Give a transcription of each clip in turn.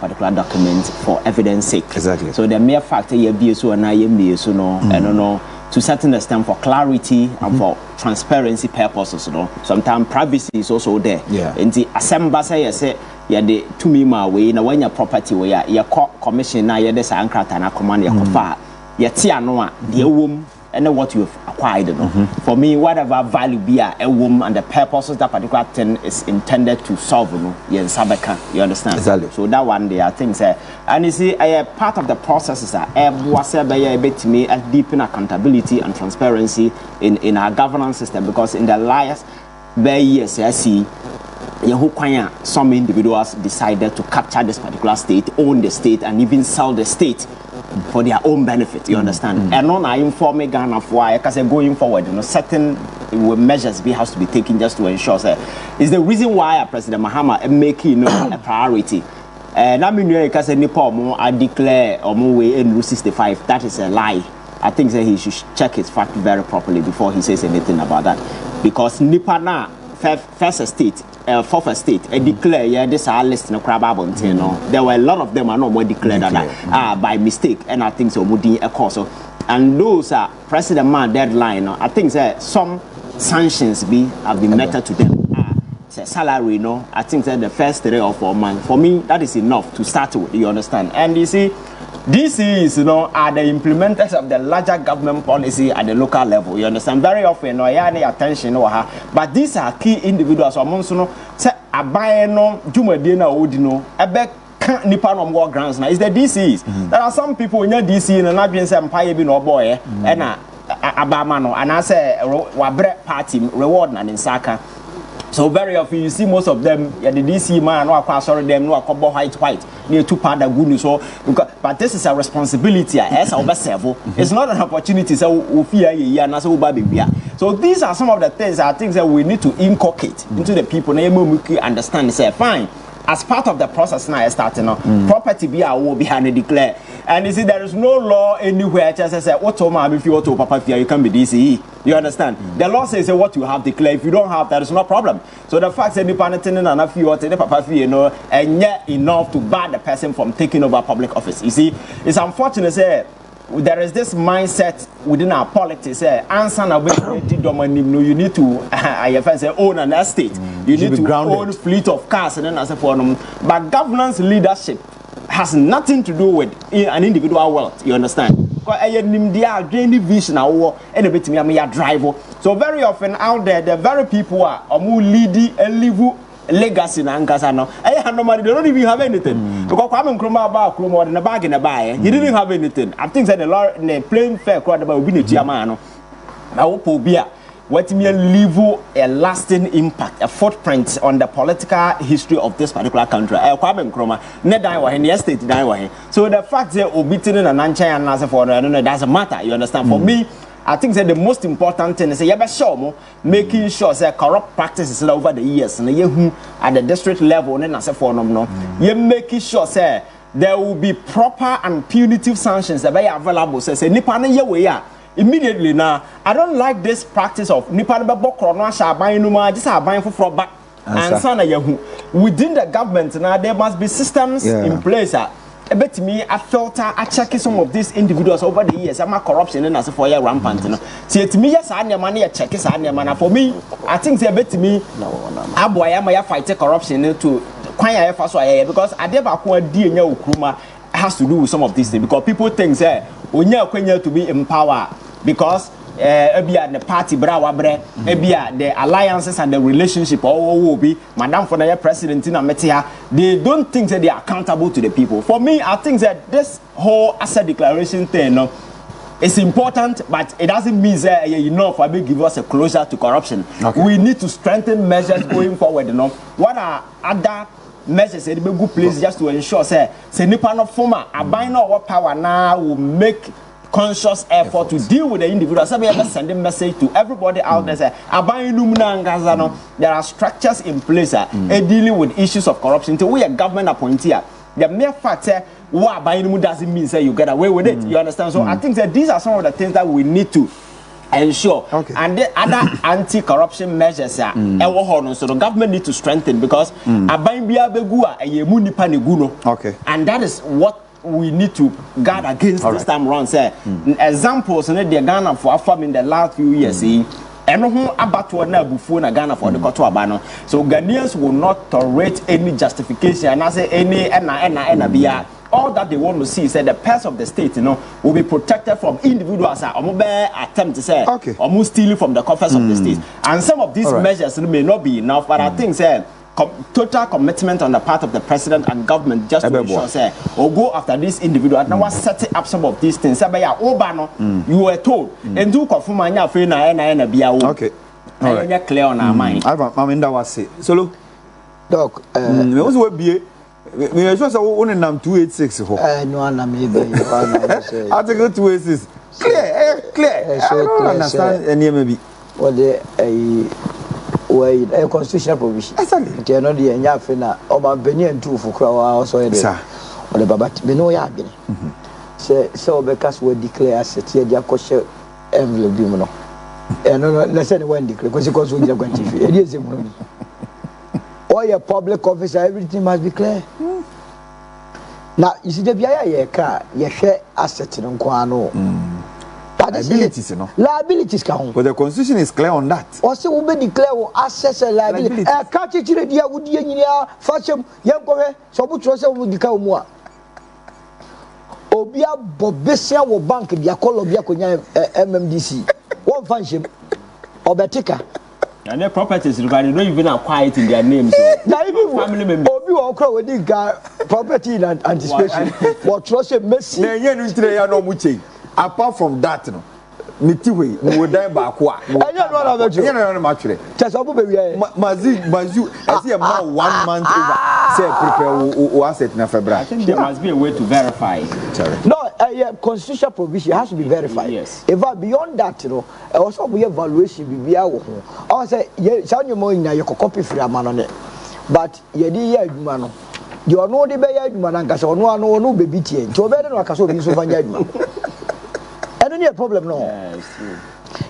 particular document for evidence sake. Exactly. So the mere fact that you be so and I am so no, I don't know, to certain extent for clarity and for transparency purposes, you know. Sometimes privacy is also there. Yeah. And the assembly say yeah the to me my way now when your property where your commission now you this ankrata na command your kofa you tia no a the womb and what you've acquired. For me, whatever value be a woman and the purposes that particular thing is intended to solve, you understand? Exactly. So that one day I think and you see part of the process is that me deepen accountability and transparency in our governance system, because in the last years I see some individuals decided to capture this particular state, own the state, and even sell the state for their own benefit, you understand? And not I inform Ghana of why, because going forward, certain measures has to be taken just to ensure that is the reason why President Mahama making a priority. And I mean, because I declare way in Rule 65, that is a lie. I think that he should check his fact very properly before he says anything about that, because Nipa na first estate, fourth estate, declare this our list no crab no. There were a lot of them are not more declared that by mistake, and I think so a course. And those are President Man deadline. I think that some sanctions have been meted to them. Salary, no. I think that the first 3 or 4 months for me that is enough to start with. You understand? And you see, these is, are the implementers of the larger government policy at the local level. You understand? Very often, no, any attention or her, but these are key individuals. So, say, a buy no, Jumadina Odino, a back Nippon on more grants now. Is the DCs? There are some people in your DC and not being some pie no boy, and Abamano, and I say, Wabre party reward and in Saka. So very often you see most of them, the DC man, no across them, no across white, near 2 pound of good. So, but this is a responsibility as our servo. It's not an opportunity. So, so these are some of the things I think that we need to inculcate into the people. Understand, say, fine. As part of the process now, starting property be a war behind the declare. And you see, there is no law anywhere just say, what if you want to papa you can be DCE. You understand? The law says what you have declared. If you don't have, there is no problem. So the fact that independent and if you want to papa and yet enough to bar the person from taking over public office. You see, it's unfortunate say there is this mindset within our politics. Answer you need to own an estate. You need to own a fleet of cars and then as a form. But governance leadership has nothing to do with an individual wealth. You understand? Because vision and driver. So very often out there, the very people are leading and live legacy na Ankasano. They don't even have anything. Because Kwame Nkrumah about Nkrumah in a bag in a buy. He didn't have anything. I think that the plain fair crowd about being a chairman. I hope beer. What may leave a lasting impact, a footprint on the political history of this particular country. Kwame Nkrumah, not die in the estate die. So the fact that obiting and Nancha and Nasa for no doesn't matter. You understand? For me, I think that the most important thing is making sure that corrupt practices over the years and at the district level and as a form you making sure that there will be proper and punitive sanctions that are available. So say Nippon we are immediately now. I don't like this practice of Nippon just buying for fraud back and within the government now there must be systems in place. Bet me, I filter, I check some of these individuals over the years. I'm a corruption and as a 4-year rampant. See, to me, yes, I need money, I check it, I need money. For me, I think they bet me, I am a fight corruption to quite because I never acquired DNA Nkrumah has to do with some of these things because people think that when you're to be in power because the party the alliances and the relationship will be Madam for the president in Ametia. They don't think that they are accountable to the people. For me, I think that this whole asset declaration thing is important, but it doesn't mean that enough for me give us a closure to corruption. Okay. We need to strengthen measures going forward. What are other measures in a good place just to ensure say Nipa no former abide no power now will make conscious effort to deal with the individual. So we have send a message to everybody out there. Say, there are structures in place dealing with issues of corruption. So we are government appointee. The mere fact that what doesn't mean say you get away with it. You understand? So I think that these are some of the things that we need to ensure. Okay. And the other anti-corruption measures so the government need to strengthen because okay. And that is what we need to guard against this time around. Say examples in the Ghana for farm in the last few years. And about na bufu na Ghana for the koto abano. So Ghanaians will not tolerate any justification and I say any bia. All that they want to see is that the purse of the state, will be protected from individuals that attempt to say, almost stealing from the coffers of the state. And some of these measures may not be enough, but I think total commitment on the part of the president and government just to ensure say or go after this individual. Now was setting up some of these things. You were told and do confirm okay. Right. Clear on our mind. I mean that was it. Solo Doc, me also be me just only nam 286 ho. No na me be. Article 286. Clear. I don't understand any maybe. Well the a constitutional provision. Exactly. They are not the Yafina or Beni and two for Crow also. Or the Babat Beno Yabin. So because we declare as a tear their kosher envelope. And no, let's anyone declare because we are going to it is or your public officer, everything must be clear. Now, you see, the BIA car, you share assets in Kwano. Liabilities, liabilities count. But the constitution is clear on that. Also, we declare assets and liabilities. Catch it in the wood, fashion, young boy, so much would become more. Obia Bobesia will bank the call of Yakonia MMDC. One function or Betika. And their properties regarding not even quiet in their names. Now, even family members. Obi will call with this guy property and anticipation. What trust a messy. Apart from that, no. Mitiwe, we will die back. I don't know about you. Actually, just a baby. Mazu, I see about 1 month over. Say, prepare asset in February. I think there must be a way to verify. No, constitutional provision has to be verified. Yes. If beyond that, also we evaluation be I say, sound your money now, you can copy free a man on it. But you did, man. You are no the bay, man, and Casso, no baby tea. So better than Casso, you so find any problem no. Yes, true.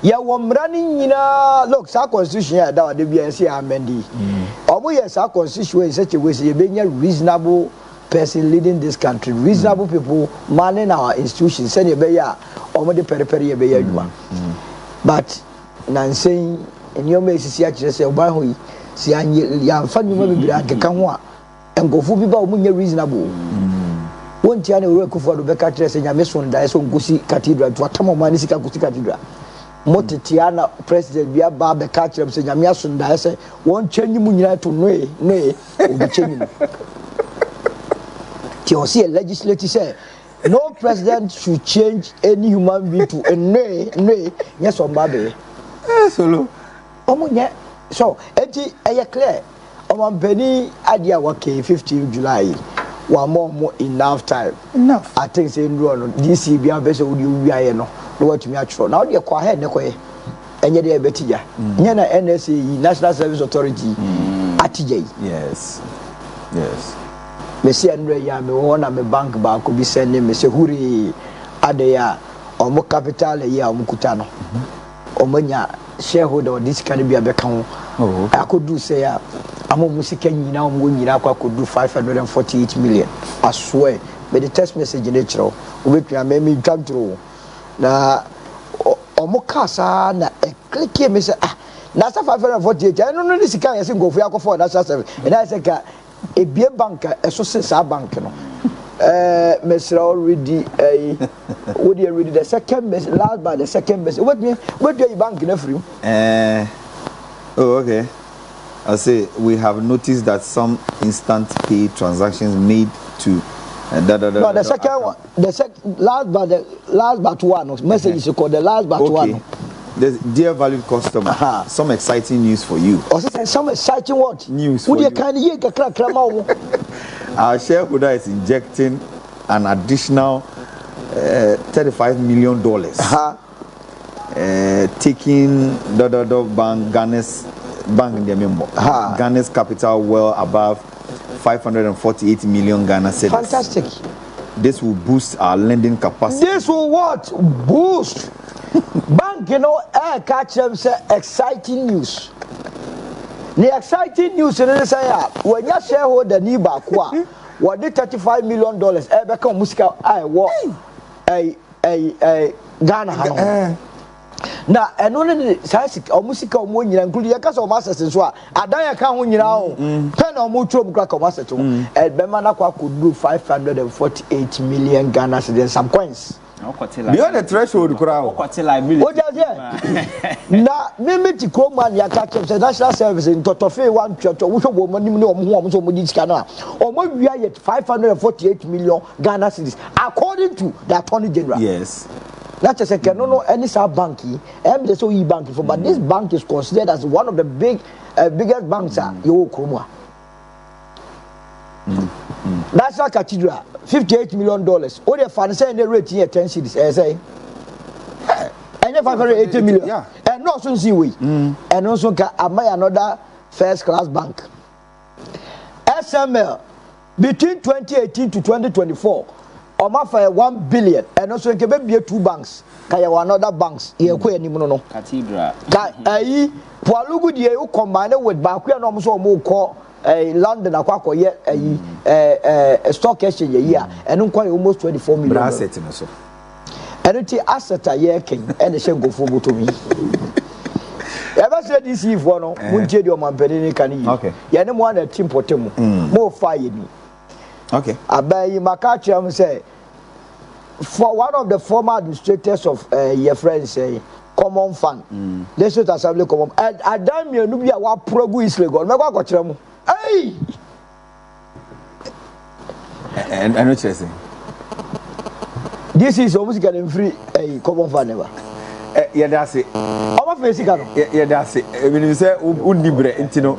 Yeah, one running in a look, our constitution that the BNC amendi. Or yes, our constitution in such a way, so being a reasonable person leading this country, reasonable people manning our institutions, send a bayer or the periphery bayer. But Nansing in your message, actually say, why we see young funny women be like a camwa and go for people who are reasonable. One tiana work for the Beccatres and Yameson Dyson Gusi Cathedral to Atamo Manisika Gusi Cathedral. Motiana President Bia Baba Catcher and Yamiason Dyson won't change Munia to nay, will be changing. Tiosi legislature say no president should change any human being to a nay, yes or baby. Solo. So, Eti, I clear. Oman Penny Adia Wake 15 July. One more enough time. Enough. I think say no DC be a vessel you be no what me actual. Now you quiet ne kwe. Enye dey betija. Nya na NSA National Service Authority atije. Yes. Me say anre ya me wona me bank ba ko bi send me say huri ade ya omo capital ya omo kuta no. Omonya shareholder this can be a beka ho. I could do say I'm almost can now I could do 548 million. I swear. But the text message in nature, we can make me come through. Na omokasa na click here me say na 548. I don't know this can say go for that service. And I say a beer bank so say bank no. Mr. already would you read the second message last by the second message. What do you bank in free? Oh, okay. I say we have noticed that some instant pay transactions made to no, the second one, last but one message is called the last but one. Dear valued customer, some exciting news for you. Some exciting what? News for you. Our shareholder is injecting an additional $35 million. Taking bank Ghana's bank in their member. Ghana's capital well above 548 million Ghana cedis. Fantastic. This will boost our lending capacity. This will what? Boost. Bank bank you know catch them say exciting news. The exciting news in say when your shareholder ni ba ko a what did $35 million become musical I what a Ghana na eno ne science o music o mo nyina include ya kasa o masters so a adan ya ka ho nyina o pen o mo trom kra ka masters to e be ma na kwa kodu 548 million Ghana cedis some coins beyond the threshold kra o na mimiti kroman ya ka chem national service in totofe one church wo hwo mo nim ne o mo so mo di sika na o mo wia yet 548 million Ghana cedis according to the attorney general. Yes. That's just a no any sub banky, MSOE bank for, but this bank is considered as one of the biggest banks you Krumah. National Cathedral, $58 million. All the funds say the rate here 10 cities, say. And 580 million. Yeah. And no soon see we. And also am I another first class bank. SML between 2018 to 2024. Omafa 1 billion and also nke be 2 banks kaya another banks ye ko anim no Cathedral ka ayi Pualugu die you combine with banku na omo so omo ko London akwa ye ayi stock exchange ye a eno kwa almost 24 million asset no so eno ti asset ye ken ene she gofo botomi eba say this if no muntie di o mampeni ni kan yi ye ne mo na team potemu mo fa ye ni. Okay. Abayi Makachi say for one of the former administrators of your friends say common fund. This is assembly common. Adam you no be wa progu is legal. Me kwa kochire mu. Hey. And I know chasing. This is almost getting free common fund never. Yeah, that's it. How much face you can? Yeah, that's it. When you say undibre intino